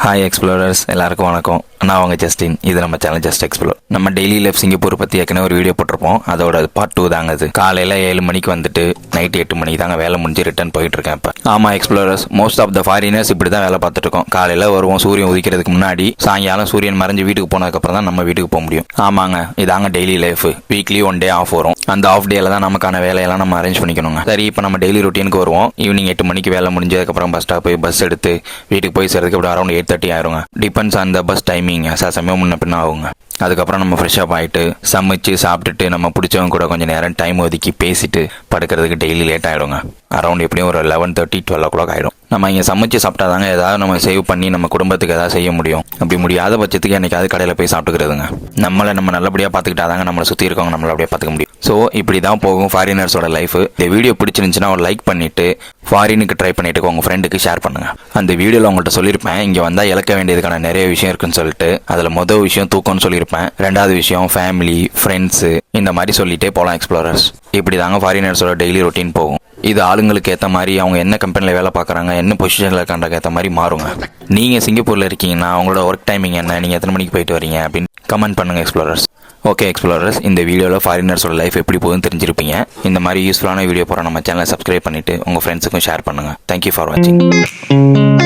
Hi explorers, எல்லாருக்கும் வணக்கம். நான் அவங்க ஜஸ்டின். இது நம்ம சேனல் ஜஸ்ட் எக்ஸ்ப்ளோர். நம்ம டெய்லி லைஃப் சிங்கப்பூர் பற்றி ஏற்கனவே ஒரு வீடியோ போட்டிருப்போம். அதோட பார்ட் 2 தாங்க அது. காலையில் 7 மணிக்கு வந்துட்டு நைட்டு 8 மணிக்கு தாங்க வேலை முடிஞ்சு ரிட்டர்ன் போயிட்டு இருக்கேன் இப்போ. ஆமாம் explorers, most of the foreigners இப்படி தான் வேலை பார்த்துட்டு இருக்கோம். காலையில் வருவோம் சூரியன் உதிக்கிறதுக்கு முன்னாடி, சாயங்காலம் சூரியன் மறைஞ்சு வீட்டுக்கு போனதுக்கப்புறம் தான் நம்ம வீட்டுக்கு போக முடியும். ஆமாங்க, இதாங்க daily life. Weekly 1 day off வரும். அந்த ஆஃப் டேல தான் நமக்கான வேலையெல்லாம் நம்ம அரேஞ்ச் பண்ணிக்கணுங்க. சரி, இப்போ நம்ம டெய்லி ரொட்டீனுக்கு வருவோம். ஈவினிங் 8 மணிக்கு வேலை முடிஞ்சதுக்கப்புறம் பஸ் ஸ்டாப் போய் பஸ் எடுத்து வீட்டுக்கு போய் சேர்றதுக்கு அப்படி அரௌண்ட் 8:30 ஆயிருங்க. Depends on the bus timing. சமயம் முன்ன பின்ன ஆகுங்க. அதுக்கப்புறம் நம்ம ஃப்ரெஷ்ஷப் ஆகிட்டு சமைச்சு சாப்பிட்டுட்டு நம்ம பிடிச்சவங்க கூட கொஞ்சம் நேரம் டைம் ஒதுக்கி பேசிட்டு படுக்கிறதுக்கு டெய்லி லேட் ஆகிடுங்க. அரௌண்ட் எப்படியும் ஒரு 11:30 12 o'clock ஆகிடும். நம்ம இங்கே சமைச்சு சாப்பிட்டாதாங்க ஏதாவது நம்ம சேவ் பண்ணி நம்ம குடும்பத்துக்கு ஏதாவது செய்ய முடியும். அப்படி முடியாத பட்சத்துக்கு என்னைக்காவது கடையில் போய் சாப்பிட்டுக்கிறதுங்க. நம்ம நல்லபடியாக பார்த்துக்கிட்டாதாங்க நம்மளை சுற்றி இருக்கவங்க நம்மளை அப்படியே பார்த்துக்க முடியும். ஸோ இப்படி தான் போகும் ஃபாரினர்ஸோட லைஃப். இந்த வீடியோ பிடிச்சிருந்துச்சுன்னா ஒரு லைக் பண்ணிவிட்டு ஃபாரினுக்கு ட்ரை பண்ணிவிட்டு உங்கள் ஃப்ரெண்டுக்கு ஷேர் பண்ணுங்கள். அந்த வீடியோவில் உங்கள்கிட்ட சொல்லியிருப்பேன், இங்கே வந்தால் இழக்க வேண்டியதுக்கான நிறைய விஷயம் இருக்குன்னு சொல்லிட்டு. அதில் மொதல் விஷயம் தூக்கம்னு சொல்லியிருப்பேன். ரெண்டாவது விஷயம் ஃபேமிலி, ஃப்ரெண்ட்ஸு, இந்த மாதிரி சொல்லிட்டே போகலாம் எக்ஸ்ப்ளோரர்ஸ். இப்படி தாங்க ஃபாரினர்ஸோட டெய்லி ரொட்டீன் போகும். இது ஆளுங்களுக்கு ஏற்ற மாதிரி, அவங்க என்ன கம்பெனியில் வேலை பார்க்குறாங்க, என்ன பொசிஷனில் இருக்கான்றக்கு ஏற்ற மாதிரி மாறுங்க. நீங்கள் சிங்கப்பூரில் இருக்கீங்கன்னா அவங்களோட ஒர்க் டைமிங் என்ன, நீங்கள் எத்தனை மணிக்கு போயிட்டு வரீங்க அப்படின்னு கமெண்ட் பண்ணுங்கள் எக்ஸ்ப்ளோரர்ஸ். ஓகே எக்ஸ்ப்ளோரர்ஸ், இந்த வீடியோவில் ஃபாரினர்ஸோட லைஃப் எப்படி போகுதுன்னு தெரிஞ்சிருப்பீங்க. இந்த மாதிரி யூஸ்ஃபுல்லான வீடியோ போகிற நம்ம சேனலை சப்ஸ்கிரைப் பண்ணிவிட்டு உங்கள் ஃப்ரெண்ட்ஸுக்கும் ஷேர் பண்ணுங்கள். தேங்க்யூ ஃபார் வாட்சிங்.